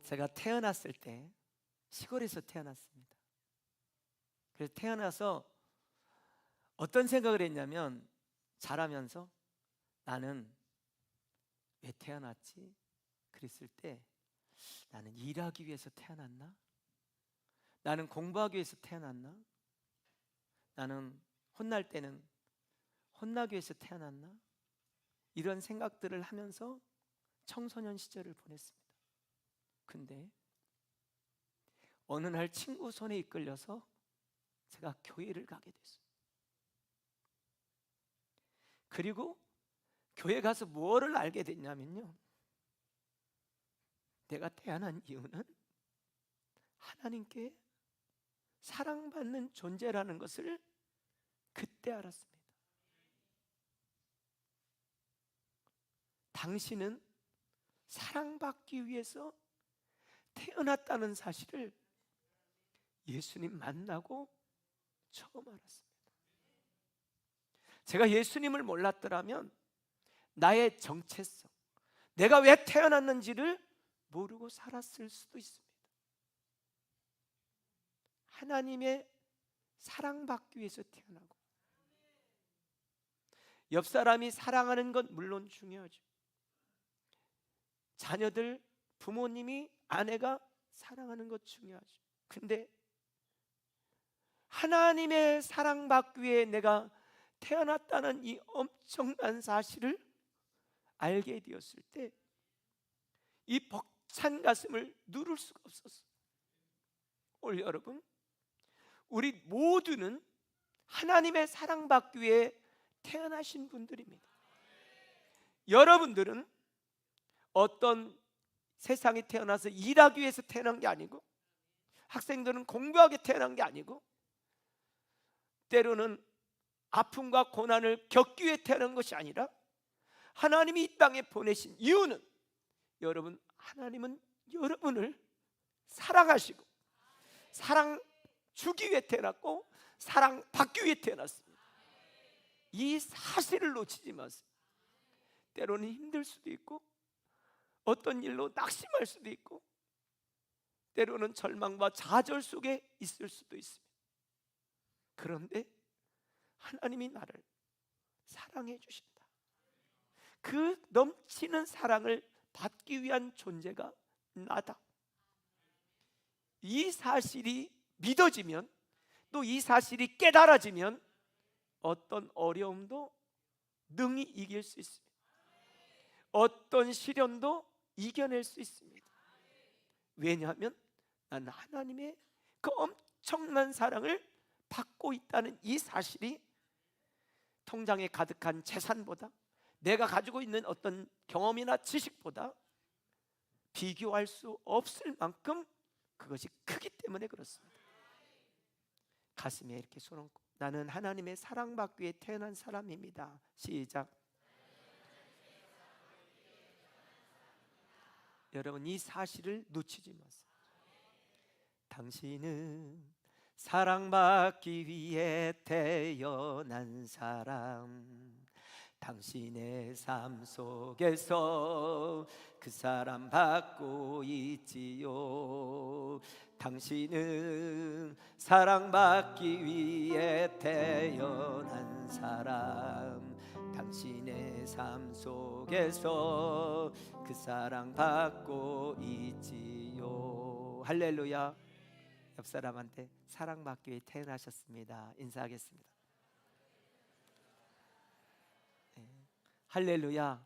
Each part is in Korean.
제가 태어났을 때 시골에서 태어났습니다. 그래서 태어나서 어떤 생각을 했냐면, 자라면서 나는 왜 태어났지? 그랬을 때 나는 일하기 위해서 태어났나? 나는 공부하기 위해서 태어났나? 나는 혼날 때는 혼나기 위해서 태어났나? 이런 생각들을 하면서 청소년 시절을 보냈습니다. 근데 어느 날 친구 손에 이끌려서 제가 교회를 가게 됐어요. 그리고 교회 가서 뭐를 알게 됐냐면요, 내가 태어난 이유는 하나님께 사랑받는 존재라는 것을 그때 알았습니다. 당신은 사랑받기 위해서 태어났다는 사실을 예수님 만나고 처음 알았습니다. 제가 예수님을 몰랐더라면 나의 정체성, 내가 왜 태어났는지를 모르고 살았을 수도 있습니다. 하나님의 사랑받기 위해서 태어나고, 옆 사람이 사랑하는 건 물론 중요하죠. 자녀들, 부모님이, 아내가 사랑하는 것 중요하죠. 근데 하나님의 사랑받기 위해 내가 태어났다는 이 엄청난 사실을 알게 되었을 때 이 벅찬 가슴을 누를 수가 없었어요. 오늘 여러분, 우리 모두는 하나님의 사랑받기 위해 태어나신 분들입니다. 여러분들은 어떤 세상에 태어나서 일하기 위해서 태어난 게 아니고, 학생들은 공부하게 태어난 게 아니고, 때로는 아픔과 고난을 겪기 위해 태어난 것이 아니라, 하나님이 이 땅에 보내신 이유는, 여러분, 하나님은 여러분을 사랑하시고 사랑 주기 위해 태어났고 사랑 받기 위해 태어났습니다. 이 사실을 놓치지 마세요. 때로는 힘들 수도 있고, 어떤 일로 낙심할 수도 있고, 때로는 절망과 좌절 속에 있을 수도 있습니다. 그런데 하나님이 나를 사랑해 주신다. 그 넘치는 사랑을 받기 위한 존재가 나다. 이 사실이 믿어지면, 또 이 사실이 깨달아지면 어떤 어려움도 능히 이길 수 있습니다. 어떤 시련도 이겨낼 수 있습니다. 왜냐하면 나는 하나님의 그 엄청난 사랑을 받고 있다는 이 사실이 통장에 가득한 재산보다, 내가 가지고 있는 어떤 경험이나 지식보다 비교할 수 없을 만큼 그것이 크기 때문에 그렇습니다. 가슴에 이렇게 손 얹고, 나는 하나님의 사랑받기 위해 태어난 사람입니다. 시작. 여러분, 이 사실을 놓치지 마세요. 당신은 사랑받기 위해 태어난 사람. 당신의 삶 속에서 그 사람 받고 있지요. 당신은 사랑받기 위해 태어난 사람. 당신의 삶 속에서 그 사랑 받고 있지요. 할렐루야. 옆 사람한테 사랑받기 위해 태어나셨습니다 인사하겠습니다. 할렐루야.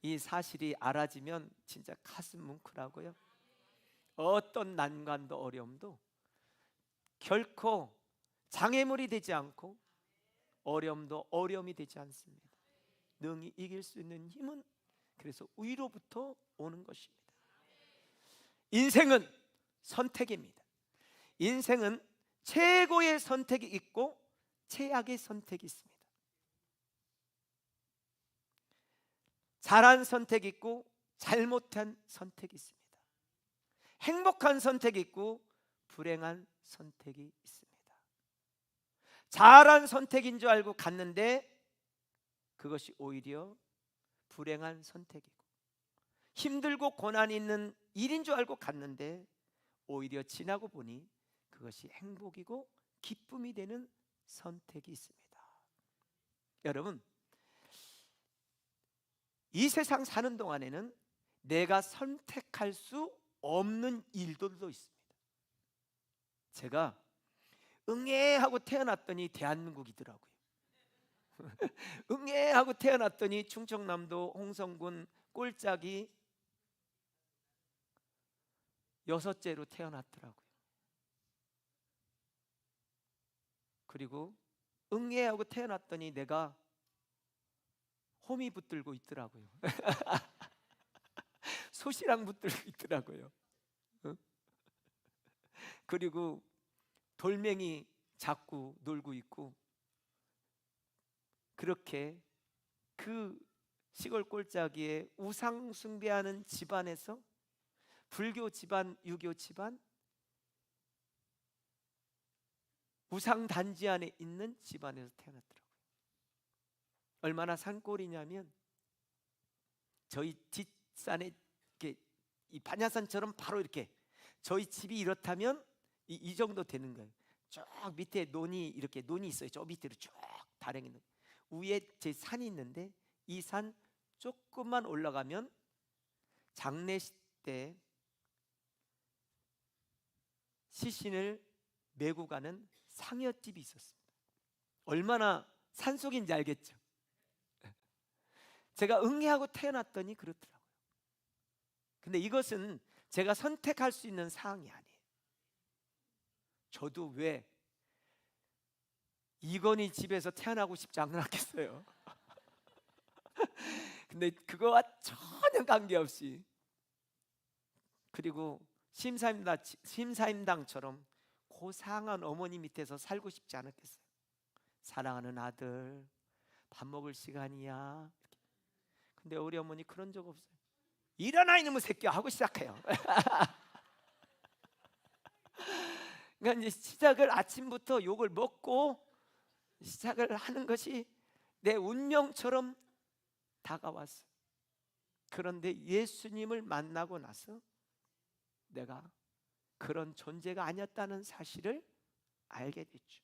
이 사실이 알아지면 진짜 가슴 뭉클하고요, 어떤 난관도 어려움도 결코 장애물이 되지 않고, 어려움도 어려움이 되지 않습니다. 능히 이길 수 있는 힘은 그래서 위로부터 오는 것입니다. 인생은 선택입니다. 인생은 최고의 선택이 있고 최악의 선택이 있습니다. 잘한 선택이 있고 잘못한 선택이 있습니다. 행복한 선택이 있고 불행한 선택이 있습니다. 잘한 선택인 줄 알고 갔는데 그것이 오히려 불행한 선택이고, 힘들고 고난이 있는 일인 줄 알고 갔는데 오히려 지나고 보니 그것이 행복이고 기쁨이 되는 선택이 있습니다. 여러분, 이 세상 사는 동안에는 내가 선택할 수 없는 일들도 있습니다. 제가 응애하고 태어났더니 대한민국이더라고요. 응애하고 태어났더니 충청남도 홍성군 꼴짝이 6째로 태어났더라고요. 그리고 응애하고 태어났더니 내가 홈이 붙들고 있더라고요. 소시랑 붙들고 있더라고요. 그리고 돌멩이 잡고 놀고 있고, 그렇게 그 시골 꼴짜기에 우상 숭배하는 집안에서, 불교 집안, 유교 집안, 우상 단지 안에 있는 집안에서 태어났더라고요. 얼마나 산골이냐면 저희 뒷산에 이렇게 이 반야산처럼 바로 이렇게, 저희 집이 이렇다면 이 정도 되는 거예요. 쭉 밑에 논이, 이렇게 논이 있어요. 저 밑으로 쭉 다랭이 논. 위에 제 산이 있는데 이 산 조금만 올라가면 장례식 때 시신을 메고 가는 상여집이 있었습니다. 얼마나 산속인지 알겠죠? 제가 응애하고 태어났더니 그렇더라고요. 근데 이것은 제가 선택할 수 있는 사항이 아니에요. 저도 왜 이건희 집에서 태어나고 싶지 않았겠어요. 근데 그거와 전혀 관계없이, 그리고 심사임당처럼 고상한 어머니 밑에서 살고 싶지 않았겠어요. 사랑하는 아들, 밥 먹을 시간이야. 근데 우리 어머니 그런 적 없어요. 일어나 이놈의 새끼야 하고 시작해요. 그러니까 이제 시작을 아침부터 욕을 먹고 시작을 하는 것이 내 운명처럼 다가왔어요. 그런데 예수님을 만나고 나서 내가 그런 존재가 아니었다는 사실을 알게 됐죠.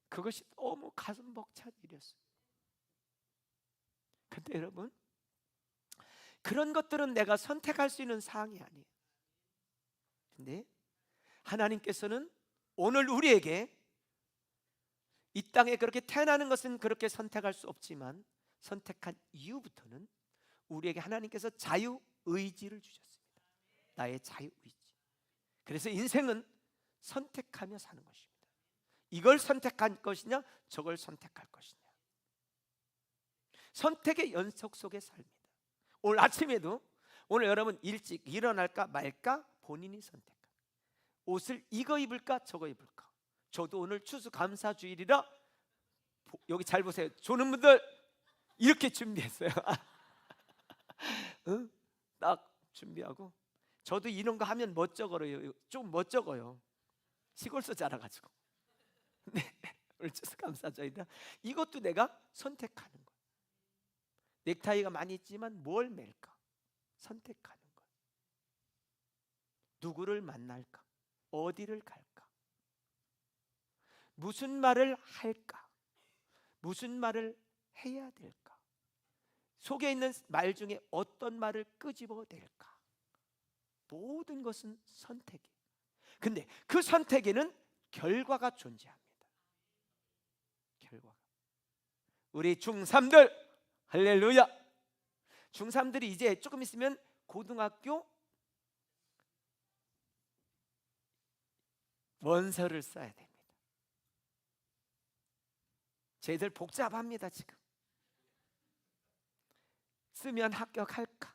그것이 너무 가슴 벅찬 일이었어요. 근데 여러분, 그런 것들은 내가 선택할 수 있는 사항이 아니에요. 근데 하나님께서는 오늘 우리에게 이 땅에 그렇게 태어나는 것은 그렇게 선택할 수 없지만, 선택한 이후부터는 우리에게 하나님께서 자유의지를 주셨습니다. 나의 자유의지. 그래서 인생은 선택하며 사는 것입니다. 이걸 선택할 것이냐, 저걸 선택할 것이냐. 선택의 연속 속에 삽니다. 오늘 아침에도, 오늘 여러분 일찍 일어날까 말까 본인이 선택합니다. 옷을 이거 입을까 저거 입을까. 저도 오늘 추수감사주일이라, 여기 잘 보세요. 조는 분들 이렇게 준비했어요. 응? 딱 준비하고. 저도 이런 거 하면 멋쩍어요. 좀 멋쩍어요. 시골서 자라가지고. 네, 오늘 추수감사주일이라 이것도 내가 선택하는 거예요. 넥타이가 많이 있지만 뭘 맬까 선택하는 거예요. 누구를 만날까, 어디를 갈까, 무슨 말을 할까, 무슨 말을 해야 될까, 속에 있는 말 중에 어떤 말을 끄집어낼까. 모든 것은 선택이에요. 근데 그 선택에는 결과가 존재합니다. 결과가. 우리 중3들 할렐루야. 중3들이 이제 조금 있으면 고등학교 원서를 써야 됩니다. 쟤들 복잡합니다. 지금 쓰면 합격할까,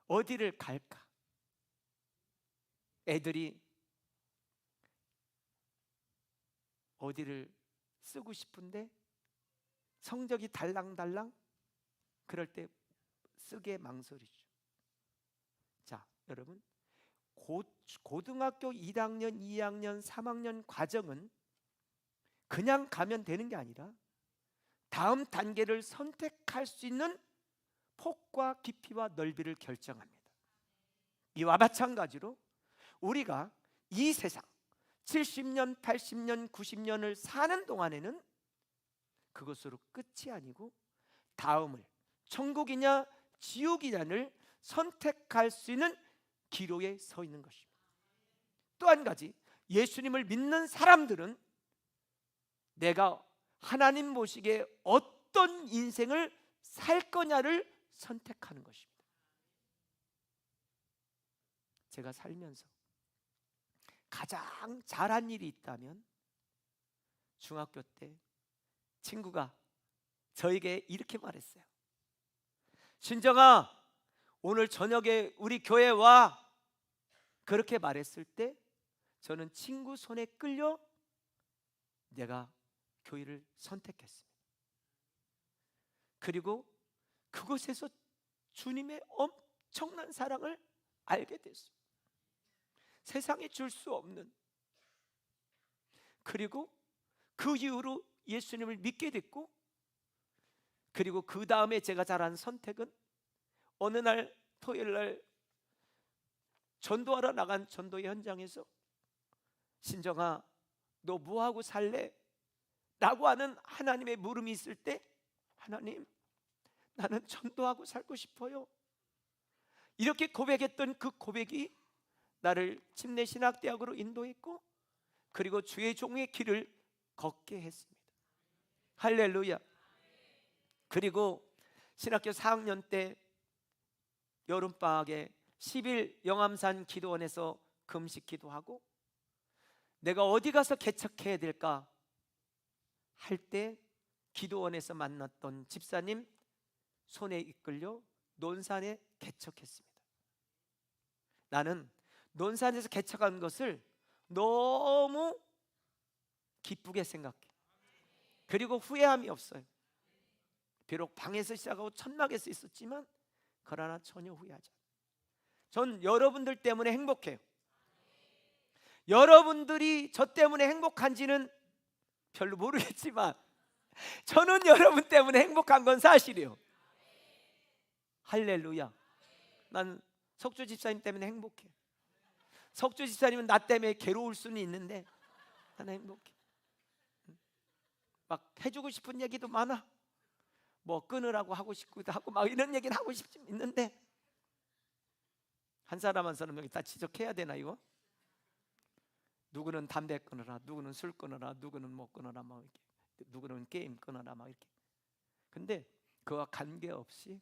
어디를 갈까. 애들이 어디를 쓰고 싶은데 성적이 달랑달랑, 그럴 때 쓰게 망설이죠. 자, 여러분, 고등학교 1학년, 2학년, 3학년 과정은 그냥 가면 되는 게 아니라 다음 단계를 선택할 수 있는 폭과 깊이와 넓이를 결정합니다. 이와 마찬가지로 우리가 이 세상 70년, 80년, 90년을 사는 동안에는 그것으로 끝이 아니고 다음을 천국이냐 지옥이냐를 선택할 수 있는 기로에 서 있는 것입니다. 또 한 가지, 예수님을 믿는 사람들은 내가 하나님 보시기에 어떤 인생을 살 거냐를 선택하는 것입니다. 제가 살면서 가장 잘한 일이 있다면 중학교 때 친구가 저에게 이렇게 말했어요. 신정아, 오늘 저녁에 우리 교회 와. 그렇게 말했을 때 저는 친구 손에 끌려 내가 교회를 선택했습니다. 그리고 그곳에서 주님의 엄청난 사랑을 알게 됐어요. 세상에 줄 수 없는. 그리고 그 이후로 예수님을 믿게 됐고, 그리고 그 다음에 제가 잘한 선택은 어느 날 토요일 날 전도하러 나간 전도 현장에서 신정아, 너 뭐하고 살래? 라고 하는 하나님의 물음이 있을 때, 하나님, 나는 전도하고 살고 싶어요. 이렇게 고백했던 그 고백이 나를 침례신학대학으로 인도했고, 그리고 주의 종의 길을 걷게 했습니다. 할렐루야. 그리고 신학교 4학년 때 여름방학에 10일 영암산 기도원에서 금식 기도하고 내가 어디 가서 개척해야 될까 할 때 기도원에서 만났던 집사님 손에 이끌려 논산에 개척했습니다. 나는 논산에서 개척한 것을 너무 기쁘게 생각해. 그리고 후회함이 없어요. 비록 방에서 시작하고 천막에서 있었지만 그러나 전혀 후회하지 않아요. 전 여러분들 때문에 행복해요. 여러분들이 저 때문에 행복한지는 별로 모르겠지만 저는 여러분 때문에 행복한 건 사실이에요. 할렐루야. 난 석주 집사님 때문에 행복해. 석주 집사님은 나 때문에 괴로울 수는 있는데 나는 행복해. 막 해주고 싶은 얘기도 많아. 뭐 끊으라고 하고 싶기도 하고 막 이런 얘기는 하고 싶지 있는데, 한 사람 한 사람 여기 다 지적해야 되나 이거? 누구는 담배 끊어라, 누구는 술 끊어라, 누구는 뭐 끊어라, 막 이렇게, 누구는 게임 끊어라, 막 이렇게. 근데 그와 관계없이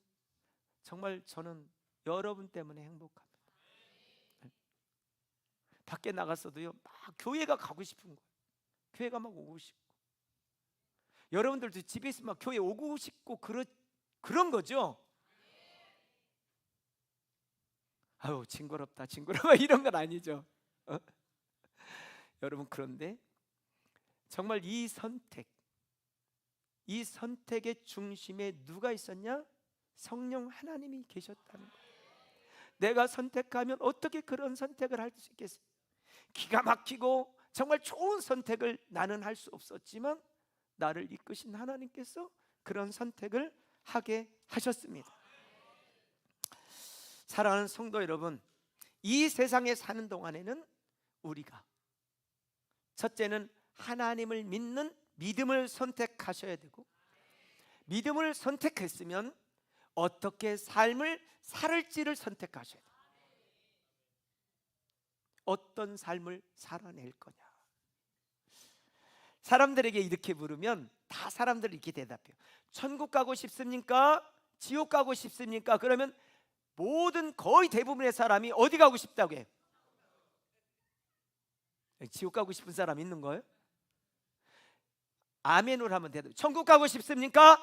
정말 저는 여러분 때문에 행복합니다. 밖에 나갔어도요, 막 교회가 가고 싶은 거예요. 교회가 막 오고 싶고, 여러분들도 집에 있으면 막 교회 오고 싶고 그런 거죠. 아유 징그럽다 징그러워 이런 건 아니죠. 여러분, 그런데 정말 이 선택의 중심에 누가 있었냐? 성령 하나님이 계셨다는 거예요. 내가 선택하면 어떻게 그런 선택을 할 수 있겠어요? 기가 막히고 정말 좋은 선택을 나는 할 수 없었지만 나를 이끄신 하나님께서 그런 선택을 하게 하셨습니다. 사랑하는 성도 여러분, 이 세상에 사는 동안에는 우리가 첫째는 하나님을 믿는 믿음을 선택하셔야 되고, 믿음을 선택했으면 어떻게 삶을 살을지를 선택하셔야 돼요. 어떤 삶을 살아낼 거냐. 사람들에게 이렇게 물으면 다 사람들이 이렇게 대답해요. 천국 가고 싶습니까? 지옥 가고 싶습니까? 그러면 모든 거의 대부분의 사람이 어디 가고 싶다고 해요? 지옥 가고 싶은 사람 있는 거예요? 아멘으로 하면 돼요. 천국 가고 싶습니까?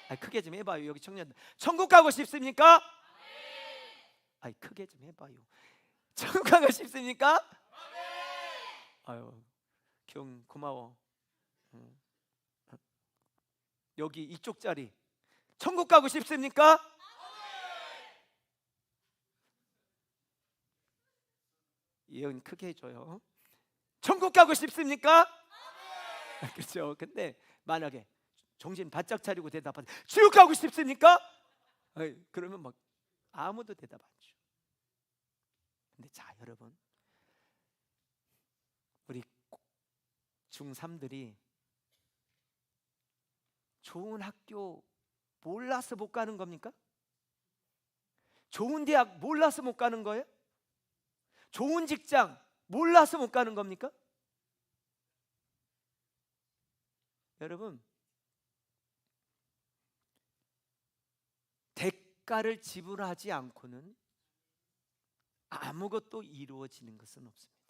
아니, 크게 좀 해봐요. 여기 청년들, 천국 가고 싶습니까? 아니, 크게 좀 해봐요. 천국 가고 싶습니까? 아유, 경 고마워. 여기 이쪽 자리, 천국 가고 싶습니까? 예언 크게 해줘요. 천국 가고 싶습니까? 그렇죠. 근데 만약에 정신 바짝 차리고 대답하세요. 지옥 가고 싶습니까? 그러면 막 아무도 대답 안 줘. 근데 자, 여러분, 우리 중3들이 좋은 학교 몰라서 못 가는 겁니까? 좋은 대학 몰라서 못 가는 거예요? 좋은 직장 몰라서 못 가는 겁니까? 여러분, 대가를 지불하지 않고는 아무것도 이루어지는 것은 없습니다.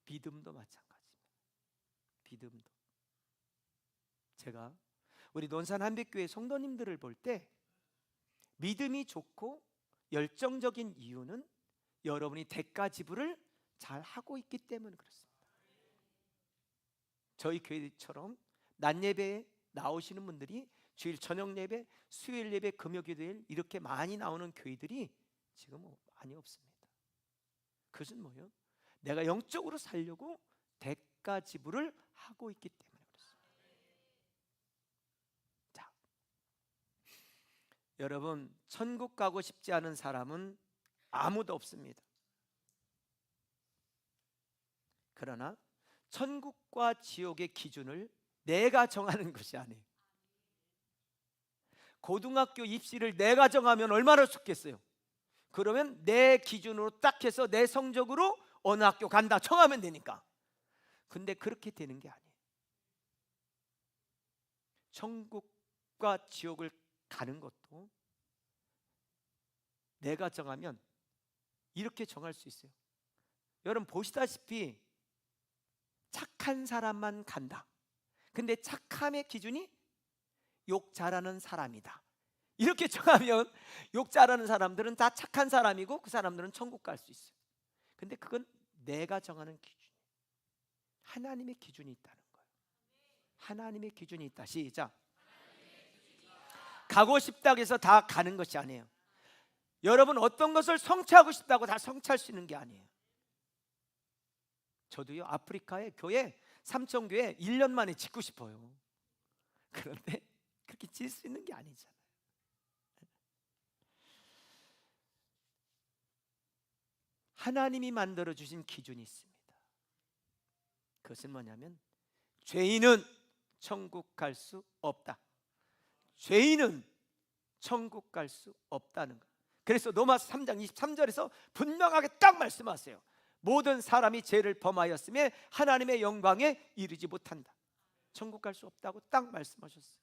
믿음도 마찬가지입니다. 믿음도. 제가 우리 논산 한빛교회 성도님들을 볼 때 믿음이 좋고 열정적인 이유는 여러분이 대가 지불을 잘 하고 있기 때문에 그렇습니다. 저희 교회처럼 낮 예배에 나오시는 분들이 주일 저녁 예배, 수요일 예배, 금요일에 이렇게 많이 나오는 교회들이 지금 많이 없습니다. 그것은 뭐예요? 내가 영적으로 살려고 대가 지불을 하고 있기 때문에 그렇습니다. 자, 여러분, 천국 가고 싶지 않은 사람은 아무도 없습니다. 그러나 천국과 지옥의 기준을 내가 정하는 것이 아니에요. 고등학교 입시를 내가 정하면 얼마나 좋겠어요. 그러면 내 기준으로 딱 해서 내 성적으로 어느 학교 간다 정하면 되니까. 근데 그렇게 되는 게 아니에요. 천국과 지옥을 가는 것도 내가 정하면 이렇게 정할 수 있어요. 여러분 보시다시피 착한 사람만 간다. 근데 착함의 기준이 욕 잘하는 사람이다. 이렇게 정하면 욕 잘하는 사람들은 다 착한 사람이고 그 사람들은 천국 갈 수 있어요. 근데 그건 내가 정하는 기준이에요. 하나님의 기준이 있다는 거예요. 하나님의 기준이 있다. 시작. 가고 싶다고 해서 다 가는 것이 아니에요. 여러분 어떤 것을 성취하고 싶다고 다 성취할 수 있는 게 아니에요. 저도요, 아프리카의 교회, 삼천교회 1년 만에 짓고 싶어요. 그런데 그렇게 지을 수 있는 게 아니잖아요. 하나님이 만들어 주신 기준이 있습니다. 그것은 뭐냐면 죄인은 천국 갈 수 없다. 죄인은 천국 갈 수 없다는 것. 그래서 로마서 3장 23절에서 분명하게 딱 말씀하세요. 모든 사람이 죄를 범하였음에 하나님의 영광에 이르지 못한다. 천국 갈 수 없다고 딱 말씀하셨어요.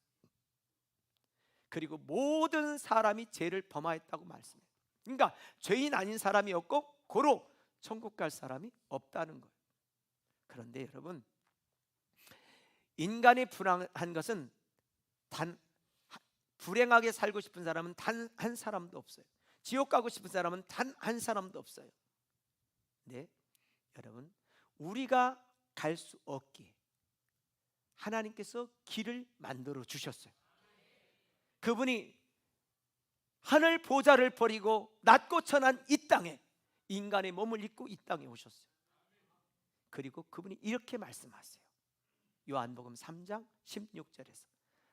그리고 모든 사람이 죄를 범하였다고 말씀해요. 그러니까 죄인 아닌 사람이 없고 고로 천국 갈 사람이 없다는 거예요. 그런데 여러분, 인간이 불행한 것은 불행하게 살고 싶은 사람은 단 한 사람도 없어요. 지옥 가고 싶은 사람은 단 한 사람도 없어요. 네, 여러분, 우리가 갈 수 없기에 하나님께서 길을 만들어 주셨어요. 그분이 하늘 보좌를 버리고 낮고 천한 이 땅에 인간의 몸을 입고 이 땅에 오셨어요. 그리고 그분이 이렇게 말씀하세요. 요한복음 3장 16절에서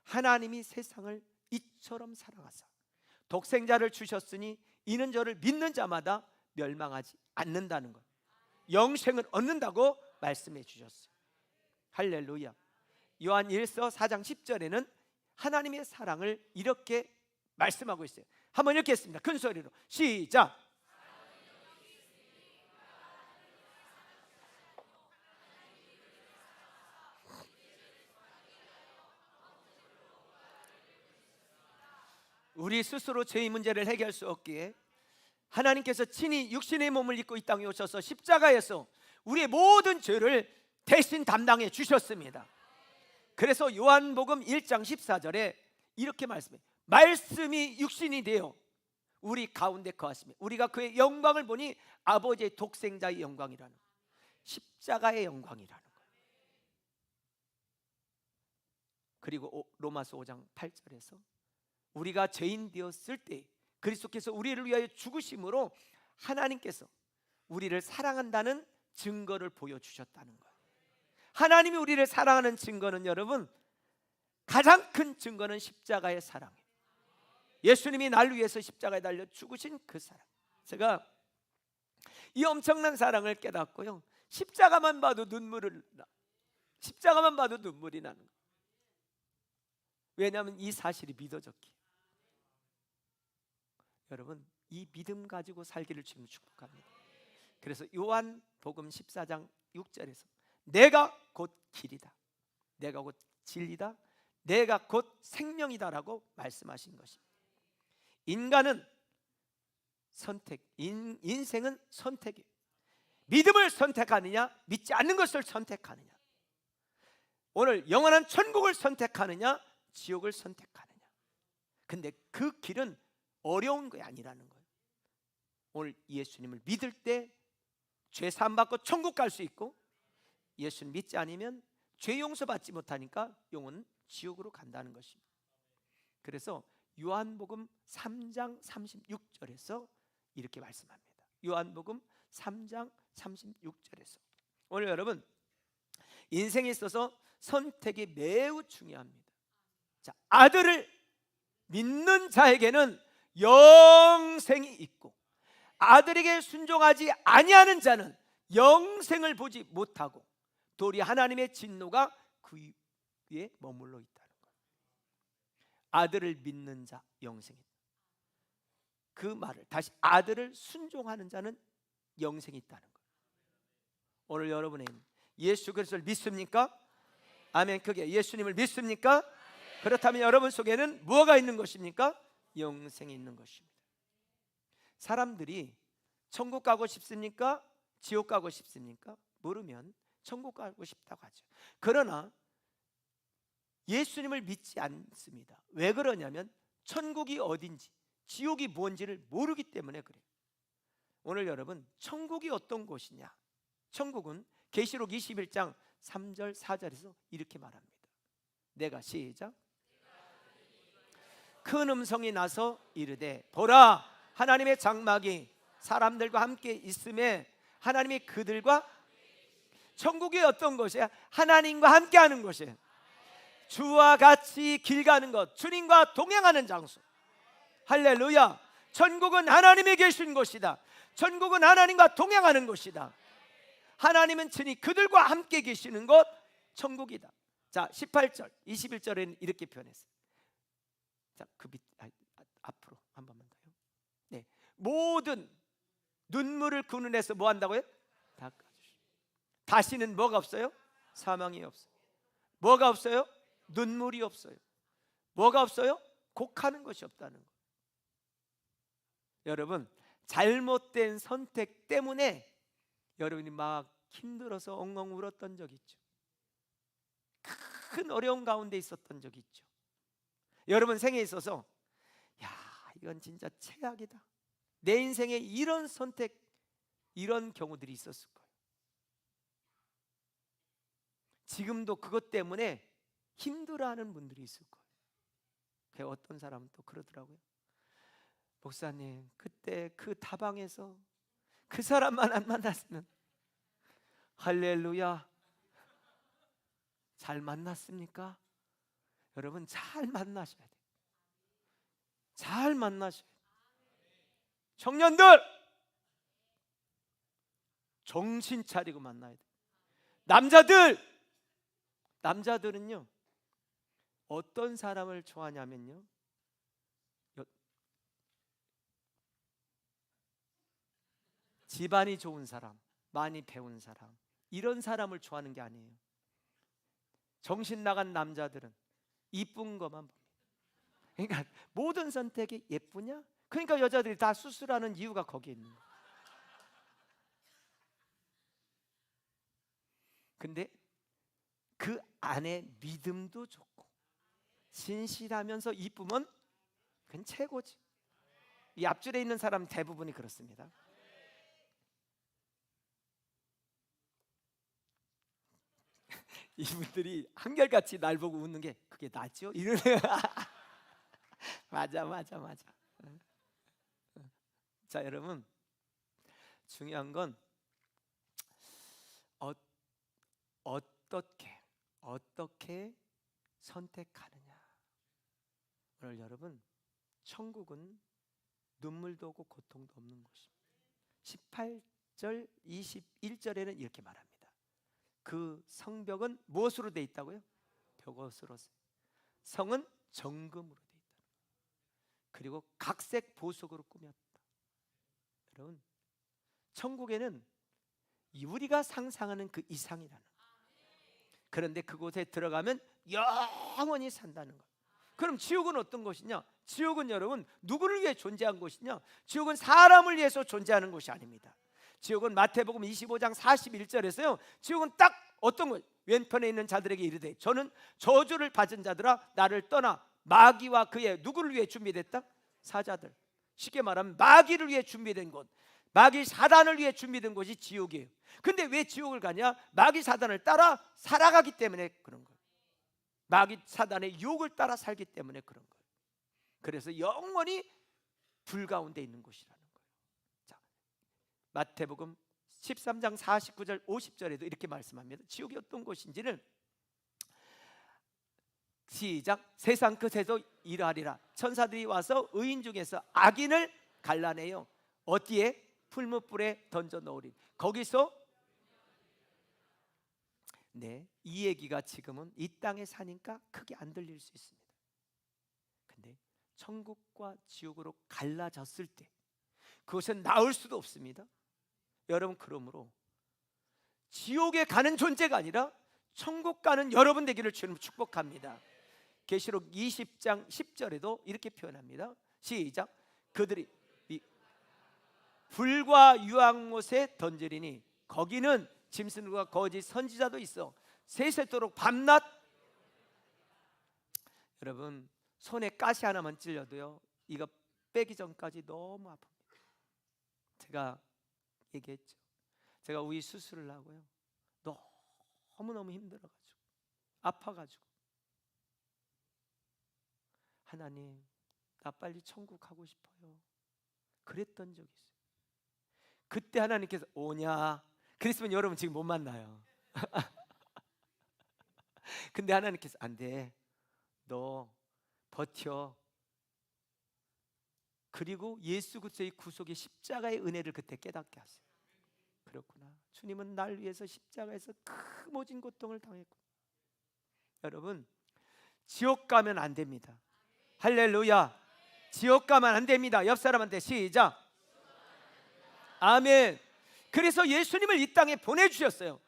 하나님이 세상을 이처럼 사랑하사 독생자를 주셨으니 이는 저를 믿는 자마다 멸망하지 않는다는 것, 영생을 얻는다고 말씀해 주셨어요. 할렐루야. 요한 1서 4장 10절에는 하나님의 사랑을 이렇게 말씀하고 있어요. 한번 읽겠습니다. 큰 소리로 시작. 우리 스스로 죄의 문제를 해결할 수 없기에 하나님께서 친히 육신의 몸을 입고 이 땅에 오셔서 십자가에서 우리의 모든 죄를 대신 담당해 주셨습니다. 그래서 요한복음 1장 14절에 이렇게 말씀해요. 말씀이 육신이 되어 우리 가운데 거하시며 우리가 그의 영광을 보니 아버지의 독생자의 영광이라는, 십자가의 영광이라는 거예요. 그리고 로마서 5장 8절에서 우리가 죄인 되었을 때 그리스도께서 우리를 위하여 죽으심으로 하나님께서 우리를 사랑한다는 증거를 보여주셨다는 거예요. 하나님이 우리를 사랑하는 증거는 여러분 가장 큰 증거는 십자가의 사랑이에요. 예수님이 날 위해서 십자가에 달려 죽으신 그 사랑. 제가 이 엄청난 사랑을 깨닫고요, 십자가만 봐도 십자가만 봐도 눈물이 나는 거예요. 왜냐하면 이 사실이 믿어졌기에. 여러분, 이 믿음 가지고 살기를 주님 축복합니다. 그래서 요한복음 14장 6절에서 내가 곧 길이다, 내가 곧 진리다, 내가 곧 생명이다라고 말씀하신 것입니다. 인간은 선택, 인생은 선택이에요. 믿음을 선택하느냐, 믿지 않는 것을 선택하느냐, 오늘 영원한 천국을 선택하느냐, 지옥을 선택하느냐. 근데 그 길은 어려운 게 아니라는 거예요. 오늘 예수님을 믿을 때 죄 사함 받고 천국 갈 수 있고, 예수님 믿지 않으면 죄 용서받지 못하니까 영혼은 지옥으로 간다는 것입니다. 그래서 요한복음 3장 36절에서 이렇게 말씀합니다. 요한복음 3장 36절에서 오늘 여러분, 인생에 있어서 선택이 매우 중요합니다. 자, 아들을 믿는 자에게는 영생이 있고, 아들에게 순종하지 아니하는 자는 영생을 보지 못하고 도리 하나님의 진노가 그 위에 머물러 있다는 거예요. 아들을 믿는 자 영생이 있다. 그 말을 다시, 아들을 순종하는 자는 영생이 있다는 거예요. 오늘 여러분의 예수 그리스도를 믿습니까? 아멘. 그게 예수님을 믿습니까? 그렇다면 여러분 속에는 무엇가 있는 것입니까? 영생이 있는 것입니다. 사람들이 천국 가고 싶습니까? 지옥 가고 싶습니까? 물으면 천국 가고 싶다고 하죠. 그러나 예수님을 믿지 않습니다. 왜 그러냐면 천국이 어딘지 지옥이 뭔지를 모르기 때문에 그래요. 오늘 여러분, 천국이 어떤 곳이냐? 천국은 계시록 21장 3절 4절에서 이렇게 말합니다. 내가 시작. 큰 음성이 나서 이르되 보라, 하나님의 장막이 사람들과 함께 있음에 하나님이 그들과, 천국이 어떤 곳이야? 하나님과 함께하는 곳이에요. 주와 같이 길 가는 것, 주님과 동행하는 장소. 할렐루야. 천국은 하나님이 계신 곳이다. 천국은 하나님과 동행하는 곳이다. 하나님은 친히 그들과 함께 계시는 곳, 천국이다. 자, 18절 21절에는 이렇게 표현했어요. 자, 그 밑 앞으로 한 번만 더요. 네, 모든 눈물을 그 눈에서 뭐 한다고요? 닦아주시고 다시는 뭐가 없어요? 사망이 없어요. 뭐가 없어요? 눈물이 없어요. 뭐가 없어요? 곡하는 것이 없다는 거. 여러분, 잘못된 선택 때문에 여러분이 막 힘들어서 엉엉 울었던 적 있죠. 큰 어려움 가운데 있었던 적 있죠. 여러분 생에 있어서 야, 이건 진짜 최악이다, 내 인생에 이런 선택, 이런 경우들이 있었을 거예요. 지금도 그것 때문에 힘들어하는 분들이 있을 거예요. 어떤 사람은 또 그러더라고요. 목사님, 그때 그 다방에서 그 사람만 안 만났으면. 할렐루야. 잘 만났습니까? 여러분, 잘 만나셔야 돼요. 잘 만나셔야 돼요. 청년들, 정신 차리고 만나야 돼요. 남자들은요 어떤 사람을 좋아하냐면요, 집안이 좋은 사람, 많이 배운 사람, 이런 사람을 좋아하는 게 아니에요. 정신 나간 남자들은 이쁜 것만 봅니다. 그러니까 모든 선택이 예쁘냐? 그러니까 여자들이 다 수술하는 이유가 거기에 있는 거예요. 근데 그 안에 믿음도 좋고 신실하면서 이쁘면 그건 최고지. 이 앞줄에 있는 사람 대부분이 그렇습니다. 이분들이 한결같이 날 보고 웃는 게 그게 나죠? 이러네. 맞아. 자, 여러분, 중요한 건 어떻게 선택하느냐? 오늘 여러분, 천국은 눈물도 없고 고통도 없는 곳입니다. 18절 21절에는 이렇게 말합니다. 그 성벽은 무엇으로 돼 있다고요? 벽옷으로. 성은 정금으로 돼 있다. 그리고 각색 보석으로 꾸몄다. 여러분, 천국에는 우리가 상상하는 그 이상이라는 거예요. 그런데 그곳에 들어가면 영원히 산다는 거예요. 그럼 지옥은 어떤 곳이냐? 지옥은 여러분 누구를 위해 존재한 곳이냐? 지옥은 사람을 위해서 존재하는 곳이 아닙니다. 지옥은 마태복음 25장 41절에서요, 지옥은 딱 어떤 것? 왼편에 있는 자들에게 이르되 저는 저주를 받은 자들아 나를 떠나 마귀와 그의 누구를 위해 준비됐다? 사자들. 쉽게 말하면 마귀를 위해 준비된 곳, 마귀 사단을 위해 준비된 곳이 지옥이에요. 근데 왜 지옥을 가냐? 마귀 사단을 따라 살아가기 때문에 그런 거예요. 마귀 사단의 유혹을 따라 살기 때문에 그런 거예요. 그래서 영원히 불 가운데 있는 곳이라는 거예요. 자, 마태복음 13장 49절 50절에도 이렇게 말씀합니다. 지옥이 어떤 곳인지는 시작. 세상 끝에서 이러하리라. 천사들이 와서 의인 중에서 악인을 갈라내요. 어디에? 풀무불에 던져 넣으리. 거기서 이 얘기가 지금은 이 땅에 사니까 크게 안 들릴 수 있습니다. 근데 천국과 지옥으로 갈라졌을 때 그것은 나올 수도 없습니다. 여러분, 그러므로 지옥에 가는 존재가 아니라 천국 가는 여러분 되기를 주님 축복합니다. 계시록 20장 10절에도 이렇게 표현합니다. 시작. 그들이 불과 유황못에 던지리니 거기는 짐승과 거짓 선지자도 있어 세세토록 밤낮. 여러분, 손에 가시 하나만 찔려도요, 이거 빼기 전까지 너무 아픕니다. 제가 얘기했죠. 제가 우리 수술을 하고요, 너무너무 힘들어가지고 아파가지고 하나님, 나 빨리 천국 가고 싶어요. 그랬던 적이 있어요. 그때 하나님께서 오냐? 그랬으면 여러분 지금 못 만나요. 근데 하나님께서 안 돼, 너 버텨. 그리고 예수 그리스도의 구속의 십자가의 은혜를 그때 깨닫게 하세요. 그렇구나, 주님은 날 위해서 십자가에서 그 모진 고통을 당했고. 여러분, 지옥 가면 안 됩니다. 할렐루야. 지옥 가면 안 됩니다. 옆 사람한테 시작. 아멘. 그래서 예수님을 이 땅에 보내주셨어요.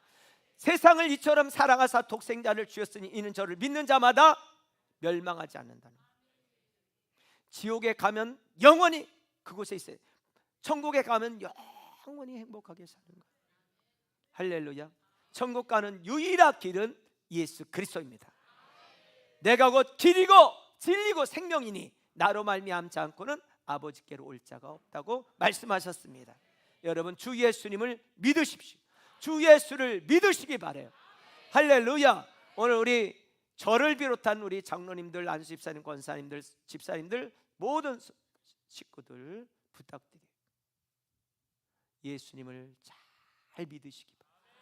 세상을 이처럼 사랑하사 독생자를 주셨으니 이는 저를 믿는 자마다 멸망하지 않는다는 거예요. 지옥에 가면 영원히 그곳에 있어요. 천국에 가면 영원히 행복하게 사는 거예요. 할렐루야. 천국 가는 유일한 길은 예수 그리스도입니다. 내가 곧 길이고 진리고 생명이니 나로 말미암지 않고는 아버지께로 올 자가 없다고 말씀하셨습니다. 여러분, 주 예수님을 믿으십시오. 주 예수를 믿으시기 바래요. 할렐루야. 오늘 우리 저를 비롯한 우리 장로님들, 안수 집사님, 권사님들, 집사님들, 모든 식구들 부탁드려요. 예수님을 잘 믿으시기 바랍니다.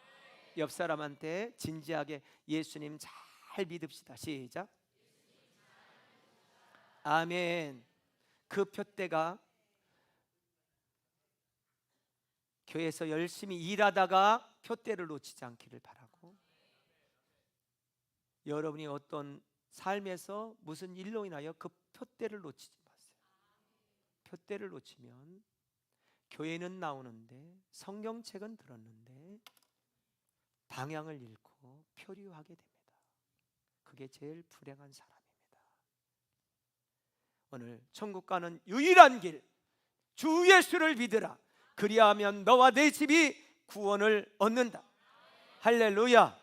옆 사람한테 진지하게 예수님 잘 믿읍시다. 시작. 아멘. 그 표대가 교회에서 열심히 일하다가 표대를 놓치지 않기를 바라고, 여러분이 어떤 삶에서 무슨 일로 인하여 그 표대를 놓치지 마세요. 표대를 놓치면 교회는 나오는데 성경책은 들었는데 방향을 잃고 표류하게 됩니다. 그게 제일 불행한 사람입니다. 오늘 천국 가는 유일한 길, 주 예수를 믿으라. 그리하면 너와 내 집이 구원을 얻는다. 할렐루야.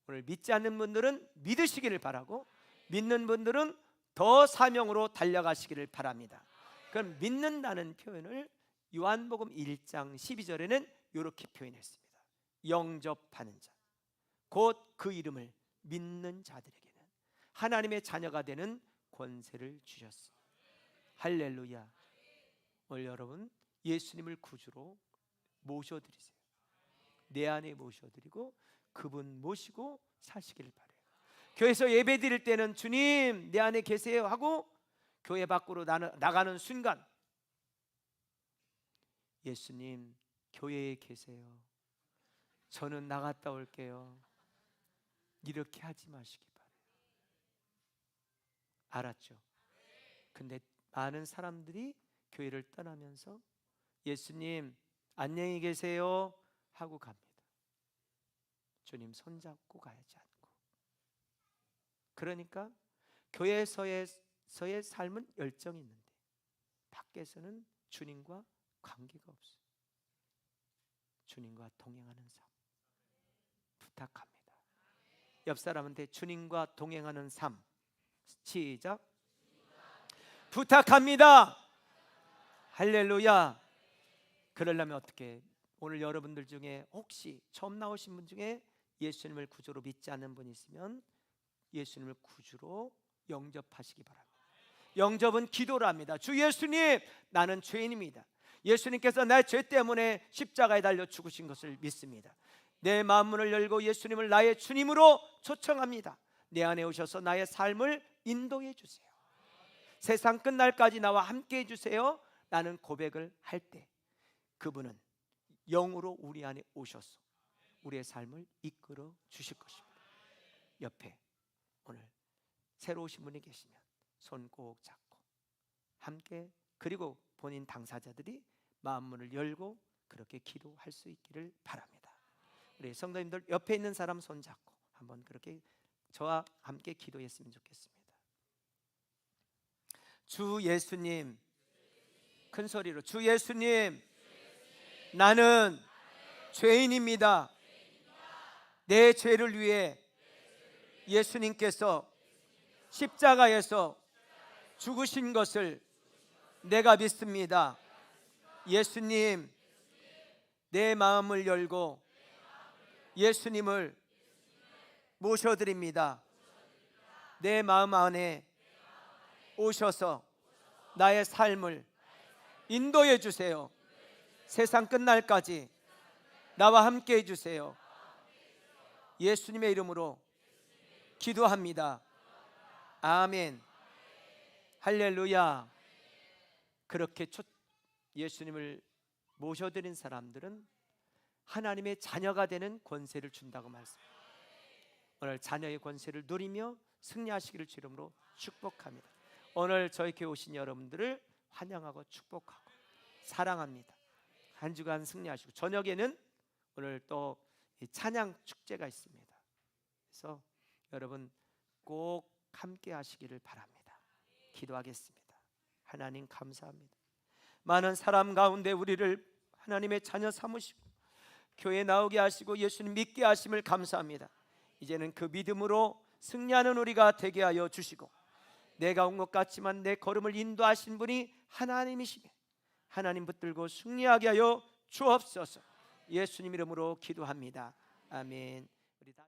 오늘 믿지 않는 분들은 믿으시기를 바라고, 믿는 분들은 더 사명으로 달려가시기를 바랍니다. 그럼 믿는다는 표현을 요한복음 1장 12절에는 이렇게 표현했습니다. 영접하는 자, 곧 그 이름을 믿는 자들에게는 하나님의 자녀가 되는 권세를 주셨습니다. 할렐루야. 오늘 여러분, 예수님을 구주로 모셔드리세요. 내 안에 모셔드리고 그분 모시고 사시기를 바라요. 교회에서 예배 드릴 때는 주님 내 안에 계세요 하고 교회 밖으로 나가는 순간 예수님 교회에 계세요, 저는 나갔다 올게요, 이렇게 하지 마시기 바래요. 알았죠? 근데 많은 사람들이 교회를 떠나면서 예수님 안녕히 계세요 하고 갑니다. 주님 손잡고 가야지 않고. 그러니까 교회에서의 삶은 열정이 있는데 밖에서는 주님과 관계가 없어요. 주님과 동행하는 삶 부탁합니다. 옆 사람한테 주님과 동행하는 삶 시작. 부탁합니다. 할렐루야. 그러려면 어떻게? 오늘 여러분들 중에 혹시 처음 나오신 분 중에 예수님을 구주로 믿지 않는 분이 있으면 예수님을 구주로 영접하시기 바랍니다. 영접은 기도랍니다. 주 예수님, 나는 죄인입니다. 예수님께서 내 죄 때문에 십자가에 달려 죽으신 것을 믿습니다. 내 마음문을 열고 예수님을 나의 주님으로 초청합니다. 내 안에 오셔서 나의 삶을 인도해 주세요. 세상 끝날까지 나와 함께 해주세요. 라는 고백을 할 때 그분은 영으로 우리 안에 오셔서 우리의 삶을 이끌어 주실 것입니다. 옆에 오늘 새로 오신 분이 계시면 손 꼭 잡고 함께, 그리고 본인 당사자들이 마음문을 열고 그렇게 기도할 수 있기를 바랍니다. 우리 성도님들 옆에 있는 사람 손 잡고 한번 그렇게 저와 함께 기도했으면 좋겠습니다. 주 예수님, 큰 소리로 주 예수님, 나는 죄인입니다. 내 죄를 위해 예수님께서 십자가에서 죽으신 것을 내가 믿습니다. 예수님, 내 마음을 열고 예수님을 모셔드립니다. 내 마음 안에 오셔서 나의 삶을 인도해 주세요. 세상 끝날까지 나와 함께 해주세요. 예수님의 이름으로 기도합니다. 아멘. 할렐루야. 그렇게 예수님을 모셔드린 사람들은 하나님의 자녀가 되는 권세를 준다고 말씀합니다. 오늘 자녀의 권세를 누리며 승리하시기를 주 이름으로 축복합니다. 오늘 저희 교회 오신 여러분들을 환영하고 축복하고 사랑합니다. 한 주간 승리하시고 저녁에는 오늘 또 찬양 축제가 있습니다. 그래서 여러분 꼭 함께 하시기를 바랍니다. 기도하겠습니다. 하나님 감사합니다. 많은 사람 가운데 우리를 하나님의 자녀 삼으시고 교회에 나오게 하시고 예수님 믿게 하심을 감사합니다. 이제는 그 믿음으로 승리하는 우리가 되게 하여 주시고 내가 온 것 같지만 내 걸음을 인도하신 분이 하나님이시며 하나님 붙들고 승리하게 하여 주옵소서. 예수님 이름으로 기도합니다. 아멘. 우리 다